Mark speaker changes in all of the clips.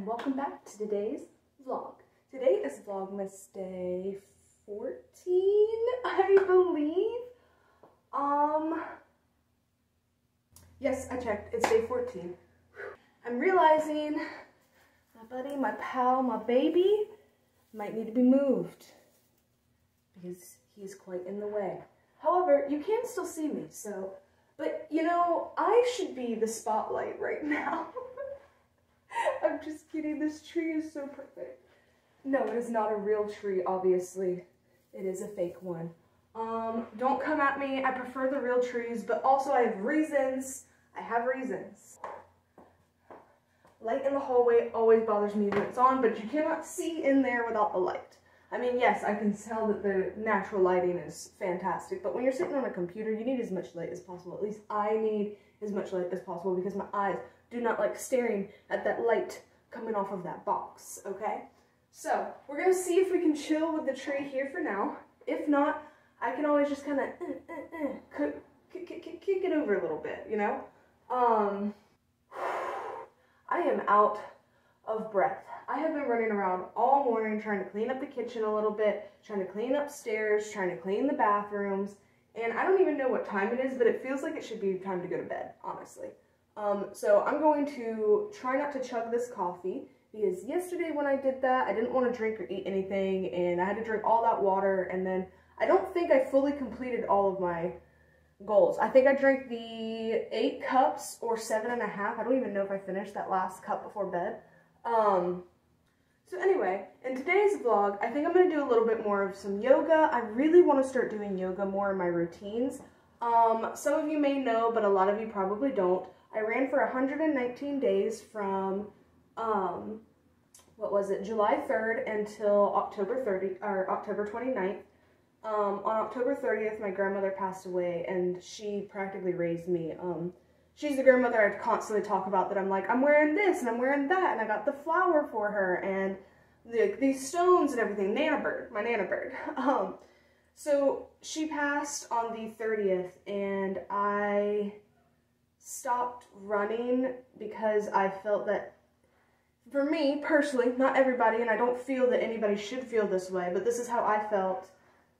Speaker 1: welcome back to today's vlog. Today is Vlogmas day 14, I believe. Yes, I checked, it's day 14. I'm realizing my buddy, my pal, my baby might need to be moved because he's quite in the way. However, you can still see me, so, but you know, I should be the spotlight right now. I'm just kidding, this tree is so perfect. No, it is not a real tree, obviously. It is a fake one. Don't come at me, I prefer the real trees, but also I have reasons. I have reasons. Light in the hallway always bothers me when it's on, but you cannot see in there without the light. I mean, yes, I can tell that the natural lighting is fantastic, but when you're sitting on a computer, you need as much light as possible. At least I need as much light as possible because my eyes do not like staring at that light coming off of that box, okay? So, we're going to see if we can chill with the tree here for now. If not, I can always just kind of kick it over a little bit, you know? I am out of breath. I have been running around all morning trying to clean up the kitchen a little bit, trying to clean upstairs, trying to clean the bathrooms, and I don't even know what time it is, but it feels like it should be time to go to bed, honestly. So I'm going to try not to chug this coffee, because yesterday when I did that, I didn't want to drink or eat anything, and I had to drink all that water, and then I don't think I fully completed all of my goals. I think I drank the 8 cups or 7.5. I don't even know if I finished that last cup before bed. So anyway, in today's vlog, I think I'm going to do a little bit more of some yoga. I really want to start doing yoga more in my routines. Some of you may know, but a lot of you probably don't. I ran for 119 days from, what was it, July 3rd until October 29th. On October 30th, my grandmother passed away, and she practically raised me. She's the grandmother I constantly talk about that I'm like, I'm wearing this, and I'm wearing that, and I got the flower for her, and these stones and everything. Nana bird, my Nana bird. So she passed on the 30th, and I stopped running because I felt that, for me, personally, not everybody, and I don't feel that anybody should feel this way, but this is how I felt,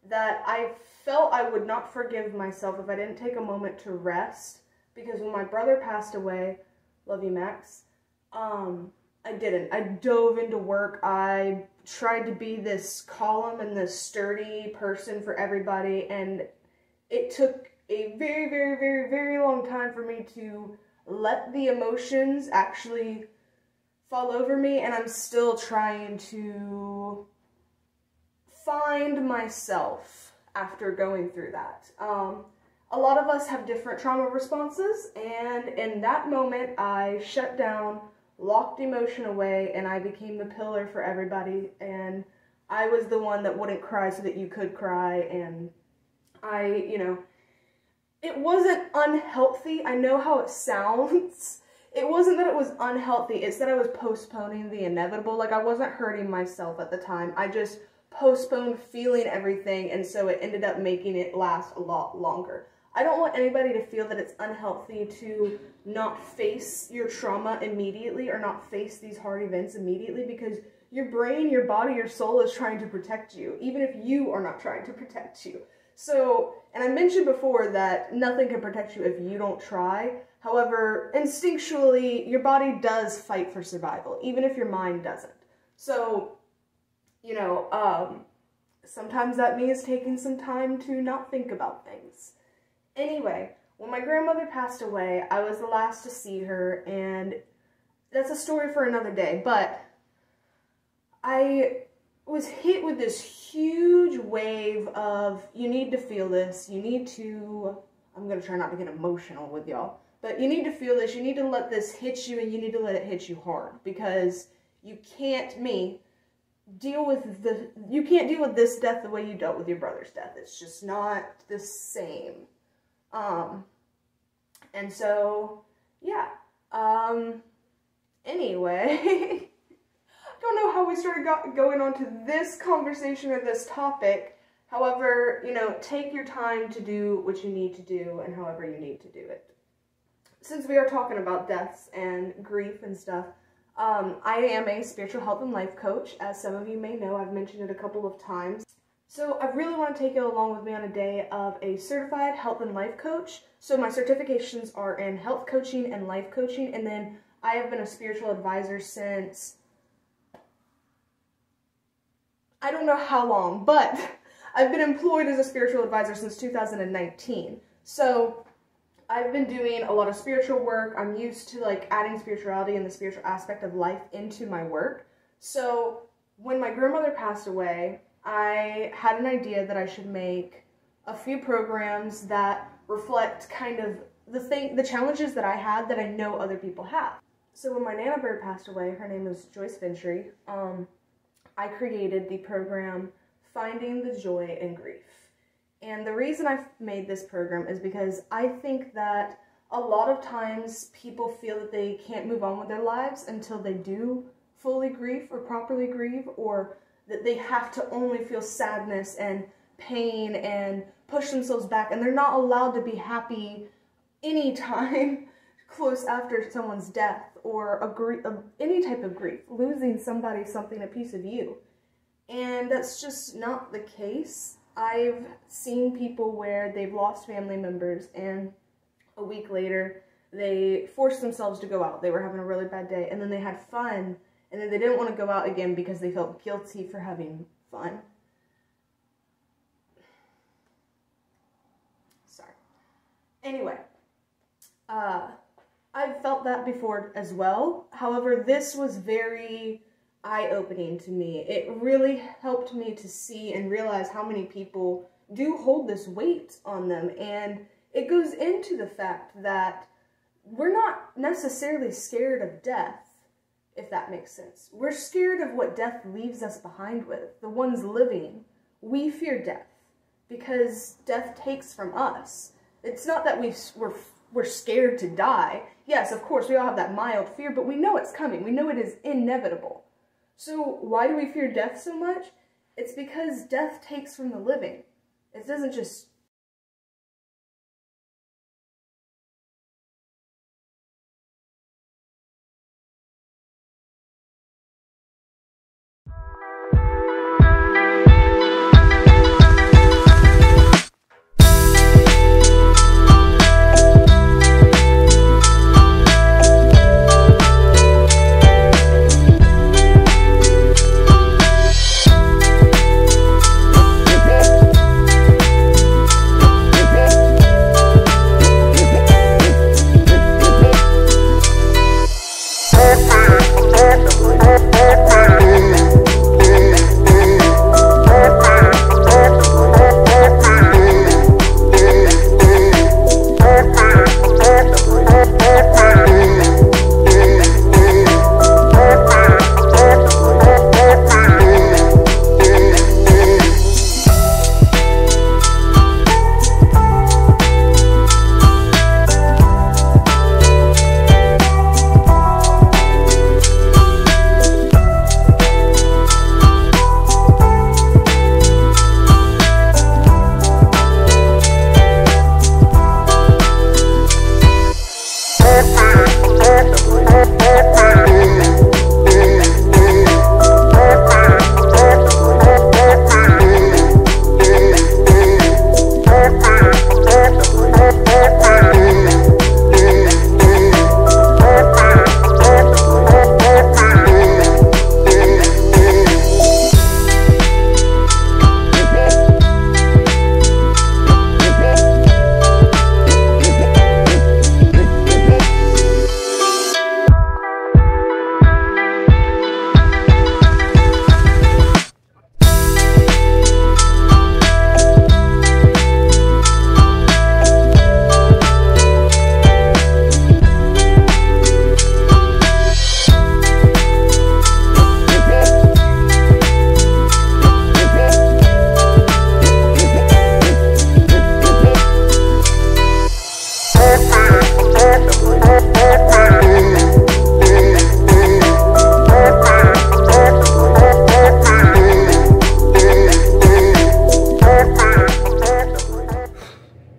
Speaker 1: that I felt I would not forgive myself if I didn't take a moment to rest, because when my brother passed away, love you, Max, I didn't. I dove into work. I tried to be this calm and this sturdy person for everybody, and it took a very, very, very, very long time for me to let the emotions actually fall over me, and I'm still trying to find myself after going through that. A lot of us have different trauma responses, and in that moment, I shut down, locked emotion away, and I became the pillar for everybody, and I was the one that wouldn't cry so that you could cry, and you know, it wasn't unhealthy. I know how it sounds. It wasn't that it was unhealthy, it's that I was postponing the inevitable. Like, I wasn't hurting myself at the time. I just postponed feeling everything, and so it ended up making it last a lot longer. I don't want anybody to feel that it's unhealthy to not face your trauma immediately or not face these hard events immediately, because your brain, your body, your soul is trying to protect you, even if you are not trying to protect you. So, and I mentioned before that nothing can protect you if you don't try. However, instinctually, your body does fight for survival, even if your mind doesn't. So, you know, sometimes that means taking some time to not think about things. Anyway, when my grandmother passed away, I was the last to see her, and that's a story for another day, but I was hit with this huge wave of, you need to feel this, you need to, I'm going to try not to get emotional with y'all, but you need to feel this, you need to let this hit you, and you need to let it hit you hard, because you can't, you can't deal with this death the way you dealt with your brother's death. It's just not the same. And so, yeah, anyway, I don't know how we started going on to this conversation or this topic. However, you know, take your time to do what you need to do and however you need to do it. Since we are talking about deaths and grief and stuff, I am a spiritual health and life coach. As some of you may know, I've mentioned it a couple of times. So I really want to take you along with me on a day of a certified health and life coach. So my certifications are in health coaching and life coaching, and then I have been a spiritual advisor since, I don't know how long, but I've been employed as a spiritual advisor since 2019. So I've been doing a lot of spiritual work. I'm used to like adding spirituality and the spiritual aspect of life into my work. So when my grandmother passed away, I had an idea that I should make a few programs that reflect kind of the challenges that I had that I know other people have. So when my Nana Bird passed away, her name is Joyce Ventry, I created the program Finding the Joy in Grief. And the reason I've made this program is because I think that a lot of times people feel that they can't move on with their lives until they do fully grieve or properly grieve, or that they have to only feel sadness and pain and push themselves back, and they're not allowed to be happy anytime close after someone's death or any type of grief, losing somebody, something, a piece of you. And that's just not the case. I've seen people where they've lost family members and a week later they forced themselves to go out. They were having a really bad day and then they had fun and then they didn't want to go out again because they felt guilty for having fun. Sorry. Anyway, I've felt that before as well. However, this was very eye-opening to me. It really helped me to see and realize how many people do hold this weight on them, and it goes into the fact that we're not necessarily scared of death, if that makes sense. We're scared of what death leaves us behind with, the ones living. We fear death because death takes from us. It's not that we're scared to die. Yes, of course, we all have that mild fear, but we know it's coming. We know it is inevitable. So why do we fear death so much? It's because death takes from the living. It doesn't just...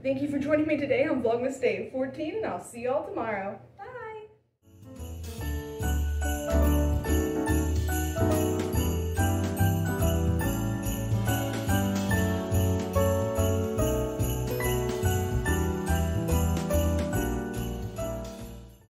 Speaker 1: Thank you for joining me today on Vlogmas Day 14, and I'll see y'all tomorrow.